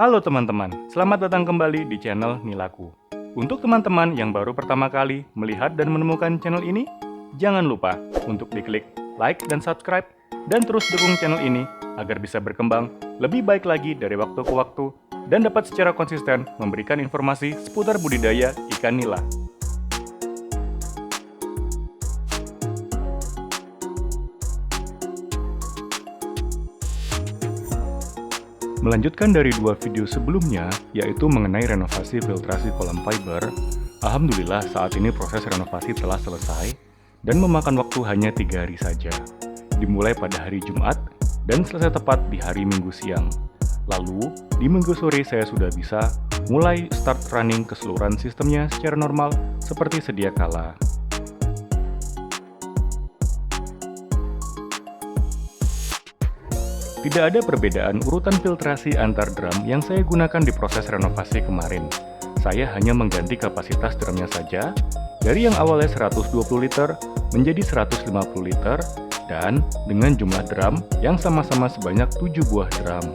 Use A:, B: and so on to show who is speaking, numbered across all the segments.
A: Halo teman-teman, selamat datang kembali di channel Nilaku. Untuk teman-teman yang baru pertama kali melihat dan menemukan channel ini, jangan lupa untuk diklik like dan subscribe, dan terus dukung channel ini agar bisa berkembang lebih baik lagi dari waktu ke waktu dan dapat secara konsisten memberikan informasi seputar budidaya ikan nila. Melanjutkan dari dua video sebelumnya, yaitu mengenai renovasi filtrasi kolam fiber, alhamdulillah saat ini proses renovasi telah selesai dan memakan waktu hanya 3 hari saja. Dimulai pada hari Jumat dan selesai tepat di hari Minggu siang. Lalu, di Minggu sore saya sudah bisa mulai start running keseluruhan sistemnya secara normal seperti sedia kala. Tidak ada perbedaan urutan filtrasi antar drum yang saya gunakan di proses renovasi kemarin. Saya hanya mengganti kapasitas drumnya saja, dari yang awalnya 120 liter menjadi 150 liter, dan dengan jumlah drum yang sama-sama sebanyak 7 buah drum.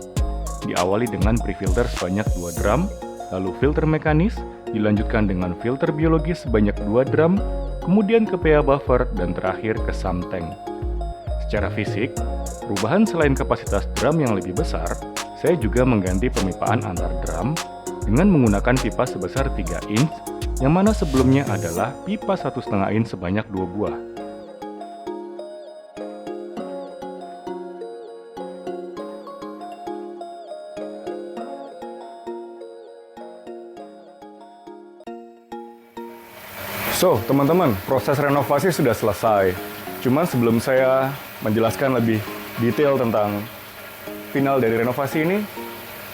A: Diawali dengan pre-filter sebanyak 2 drum, lalu filter mekanis, dilanjutkan dengan filter biologis sebanyak 2 drum, kemudian ke PA buffer, dan terakhir ke sump tank. Secara fisik, perubahan selain kapasitas drum yang lebih besar, saya juga mengganti pemipaan antar drum dengan menggunakan pipa sebesar 3 inch, yang mana sebelumnya adalah pipa 1,5 inch sebanyak 2 buah. So, teman-teman, proses renovasi sudah selesai. Cuman sebelum saya menjelaskan lebih detail tentang final dari renovasi ini,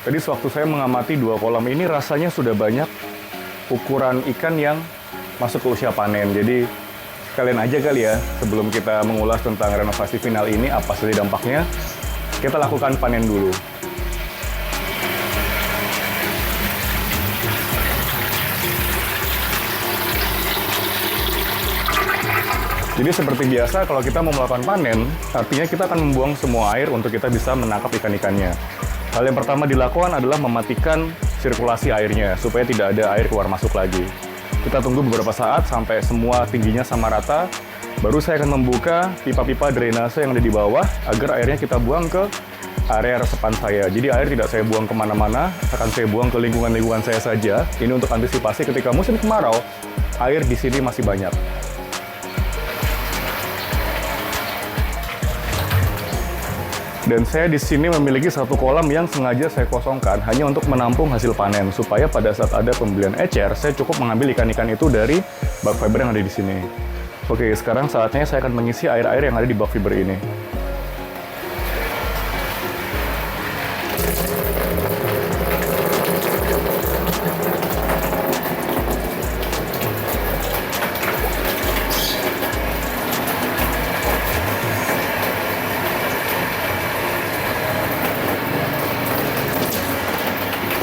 A: tadi sewaktu saya mengamati 2 kolam ini rasanya sudah banyak ukuran ikan yang masuk ke usia panen. Jadi kalian aja kali ya, sebelum kita mengulas tentang renovasi final ini, apa saja dampaknya, kita lakukan panen dulu. Jadi seperti biasa, kalau kita mau melakukan panen, artinya kita akan membuang semua air untuk kita bisa menangkap ikan-ikannya. Hal yang pertama dilakukan adalah mematikan sirkulasi airnya, supaya tidak ada air keluar masuk lagi. Kita tunggu beberapa saat sampai semua tingginya sama rata, baru saya akan membuka pipa-pipa drainase yang ada di bawah, agar airnya kita buang ke area resepan saya. Jadi air tidak saya buang kemana-mana, akan saya buang ke lingkungan-lingkungan saya saja. Ini untuk antisipasi ketika musim kemarau, air di sini masih banyak. Dan saya di sini memiliki satu kolam yang sengaja saya kosongkan hanya untuk menampung hasil panen, supaya pada saat ada pembelian ecer, saya cukup mengambil ikan-ikan itu dari bag fiber yang ada di sini. Oke, sekarang saatnya saya akan mengisi air-air yang ada di bag fiber ini.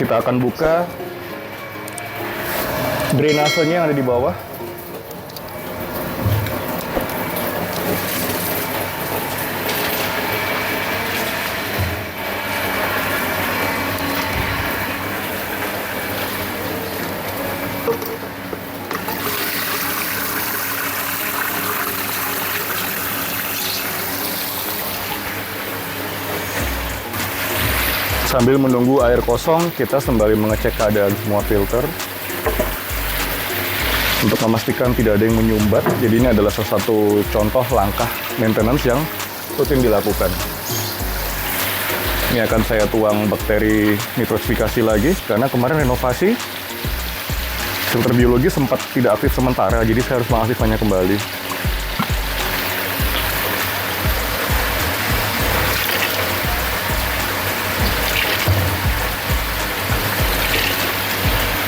A: Kita akan buka drainasenya yang ada di bawah. Sambil menunggu air kosong, kita sembari mengecek keadaan semua filter untuk memastikan tidak ada yang menyumbat. Jadi ini adalah salah satu contoh langkah maintenance yang rutin dilakukan. Ini akan saya tuang bakteri nitrosifikasi lagi, karena kemarin renovasi filter biologi sempat tidak aktif sementara, jadi saya harus mengaktifkannya kembali.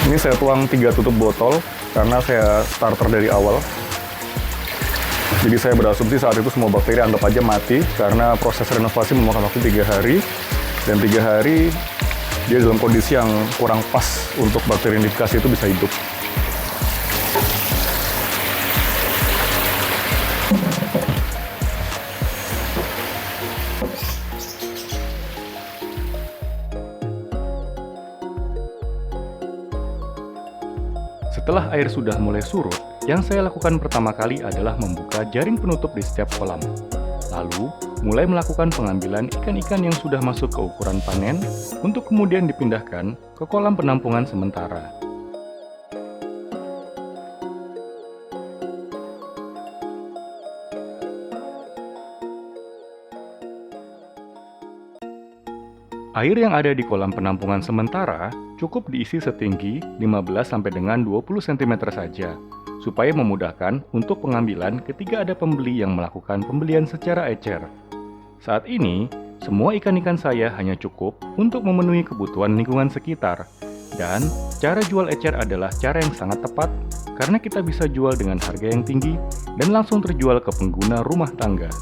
A: Ini saya tuang 3 tutup botol karena saya starter dari awal. Jadi saya berasumsi saat itu semua bakteri anggap aja mati karena proses renovasi memakan waktu 3 hari. Dan 3 hari dia dalam kondisi yang kurang pas untuk bakteri nidifikasi itu bisa hidup. Setelah air sudah mulai surut, yang saya lakukan pertama kali adalah membuka jaring penutup di setiap kolam. Lalu, mulai melakukan pengambilan ikan-ikan yang sudah masuk ke ukuran panen untuk kemudian dipindahkan ke kolam penampungan sementara. Air yang ada di kolam penampungan sementara cukup diisi setinggi 15 sampai dengan 20 cm saja, supaya memudahkan untuk pengambilan ketika ada pembeli yang melakukan pembelian secara ecer. Saat ini, semua ikan-ikan saya hanya cukup untuk memenuhi kebutuhan lingkungan sekitar, dan cara jual ecer adalah cara yang sangat tepat karena kita bisa jual dengan harga yang tinggi dan langsung terjual ke pengguna rumah tangga.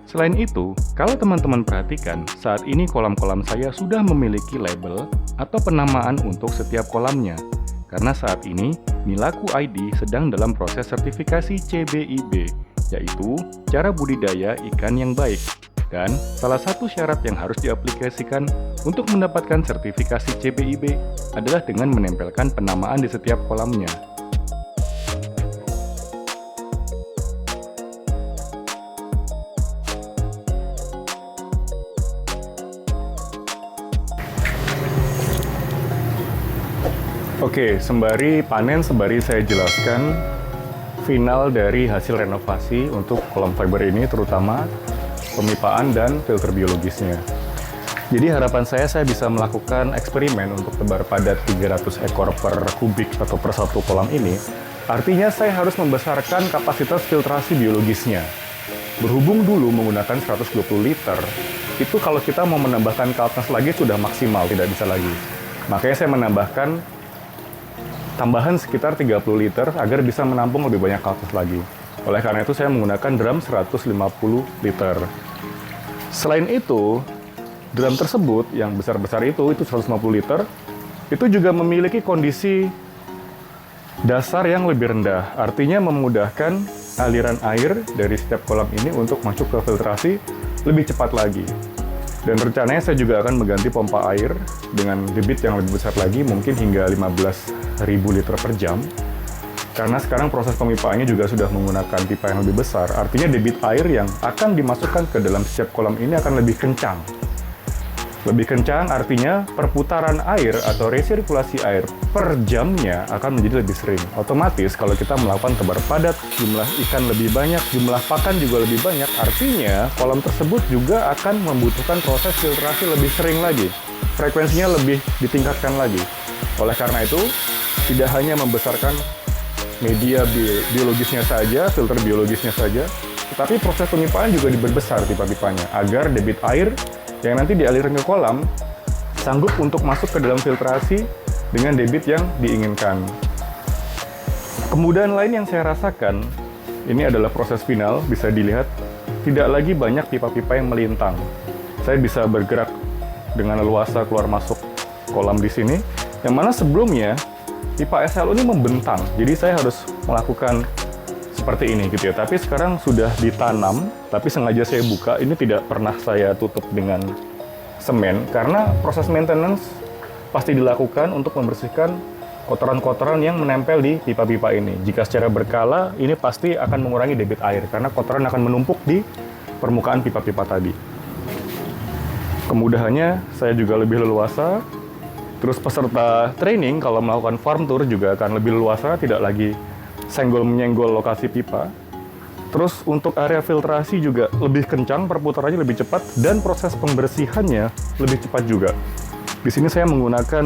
A: Selain itu, kalau teman-teman perhatikan, saat ini kolam-kolam saya sudah memiliki label atau penamaan untuk setiap kolamnya. Karena saat ini, Milaku ID sedang dalam proses sertifikasi CBIB, yaitu cara budidaya ikan yang baik. Dan salah satu syarat yang harus diaplikasikan untuk mendapatkan sertifikasi CBIB adalah dengan menempelkan penamaan di setiap kolamnya. Oke, sembari panen, sembari saya jelaskan final dari hasil renovasi untuk kolam fiber ini, terutama pemipaan dan filter biologisnya. Jadi harapan saya bisa melakukan eksperimen untuk tebar padat 300 ekor per kubik atau per satu kolam ini. Artinya saya harus membesarkan kapasitas filtrasi biologisnya. Berhubung dulu menggunakan 120 liter, itu kalau kita mau menambahkan kaltnes lagi sudah maksimal, tidak bisa lagi. Makanya saya menambahkan tambahan sekitar 30 liter agar bisa menampung lebih banyak kaltnes lagi. Oleh karena itu saya menggunakan drum 150 liter. Selain itu, drum tersebut yang besar-besar itu 150 liter, itu juga memiliki kondisi dasar yang lebih rendah. Artinya memudahkan aliran air dari setiap kolam ini untuk masuk ke filtrasi lebih cepat lagi. Dan rencananya saya juga akan mengganti pompa air dengan debit yang lebih besar lagi, mungkin hingga 15.000 liter per jam. Karena sekarang proses pemipaannya juga sudah menggunakan pipa yang lebih besar, artinya debit air yang akan dimasukkan ke dalam setiap kolam ini akan lebih kencang. Lebih kencang artinya perputaran air atau resirkulasi air per jamnya akan menjadi lebih sering. Otomatis kalau kita melakukan tebar padat, jumlah ikan lebih banyak, jumlah pakan juga lebih banyak, artinya kolam tersebut juga akan membutuhkan proses filtrasi lebih sering lagi. Frekuensinya lebih ditingkatkan lagi. Oleh karena itu, tidak hanya membesarkan media biologisnya saja, filter biologisnya saja, tetapi proses pemipaan juga diperbesar pipa-pipanya agar debit air yang nanti dialirkan ke kolam sanggup untuk masuk ke dalam filtrasi dengan debit yang diinginkan. Kemudahan lain yang saya rasakan, ini adalah proses final, bisa dilihat, tidak lagi banyak pipa-pipa yang melintang. Saya bisa bergerak dengan leluasa keluar masuk kolam di sini, yang mana sebelumnya pipa SLO ini membentang, jadi saya harus melakukan seperti ini gitu ya. Tapi sekarang sudah ditanam, tapi sengaja saya buka, ini tidak pernah saya tutup dengan semen, karena proses maintenance pasti dilakukan untuk membersihkan kotoran-kotoran yang menempel di pipa-pipa ini. Jika secara berkala, ini pasti akan mengurangi debit air, karena kotoran akan menumpuk di permukaan pipa-pipa tadi. Kemudahannya, saya juga lebih leluasa. Terus peserta training kalau melakukan farm tour juga akan lebih leluasa, tidak lagi senggol-menyenggol lokasi pipa. Terus untuk area filtrasi juga lebih kencang, perputarannya lebih cepat, dan proses pembersihannya lebih cepat juga. Di sini saya menggunakan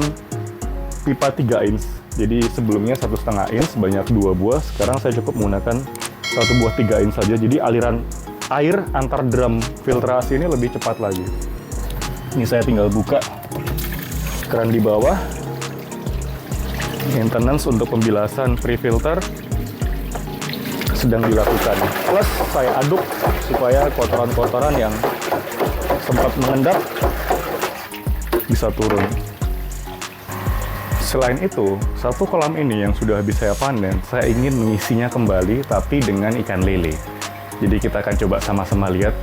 A: pipa 3 inch. Jadi sebelumnya 1,5 inch sebanyak 2 buah, sekarang saya cukup menggunakan 1 buah 3 inch saja. Jadi aliran air antar drum filtrasi ini lebih cepat lagi. Ini saya tinggal buka keran di bawah. Maintenance untuk pembilasan pre-filter sedang dilakukan. Plus saya aduk supaya kotoran-kotoran yang sempat mengendap bisa turun. Selain itu, satu kolam ini yang sudah habis saya panen, saya ingin mengisinya kembali tapi dengan ikan lele. Jadi kita akan coba sama-sama lihat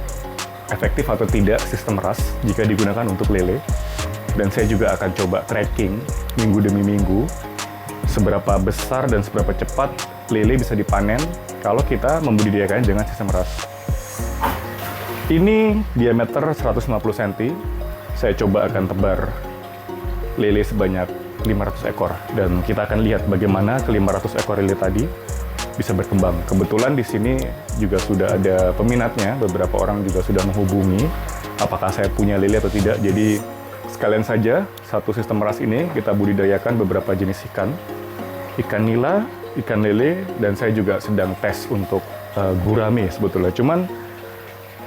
A: efektif atau tidak sistem RAS jika digunakan untuk lele. Dan saya juga akan coba tracking minggu demi minggu seberapa besar dan seberapa cepat lele bisa dipanen kalau kita membudidayakan dengan sistem RAS. Ini diameter 150 cm. Saya coba akan tebar lele sebanyak 500 ekor. Dan kita akan lihat bagaimana ke-500 ekor lele tadi bisa berkembang. Kebetulan di sini juga sudah ada peminatnya. Beberapa orang juga sudah menghubungi apakah saya punya lele atau tidak. Jadi sekalian saja, satu sistem RAS ini kita budidayakan beberapa jenis ikan. Ikan nila, ikan lele, dan saya juga sedang tes untuk gurame sebetulnya. Cuman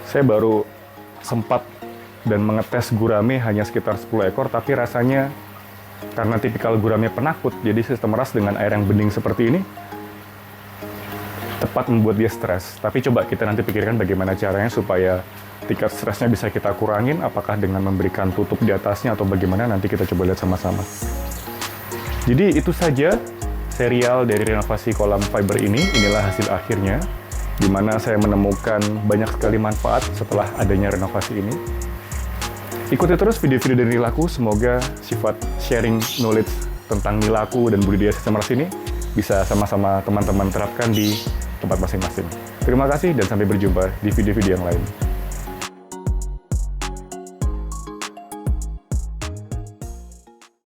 A: saya baru sempat dan mengetes gurame hanya sekitar 10 ekor, tapi rasanya karena tipikal gurame penakut, jadi sistem RAS dengan air yang bening seperti ini tepat membuat dia stres. Tapi coba kita nanti pikirkan bagaimana caranya supaya tingkat stresnya bisa kita kurangin, apakah dengan memberikan tutup di atasnya atau bagaimana, nanti kita coba lihat sama-sama. Jadi itu saja serial dari renovasi kolam fiber ini. Inilah hasil akhirnya, di mana saya menemukan banyak sekali manfaat setelah adanya renovasi ini. Ikuti terus video-video dari Nilaku, semoga sifat sharing knowledge tentang Nilaku dan budidaya sistem RAS ini bisa sama-sama teman-teman terapkan di tempat masing-masing. Terima kasih dan sampai berjumpa di video-video yang lain.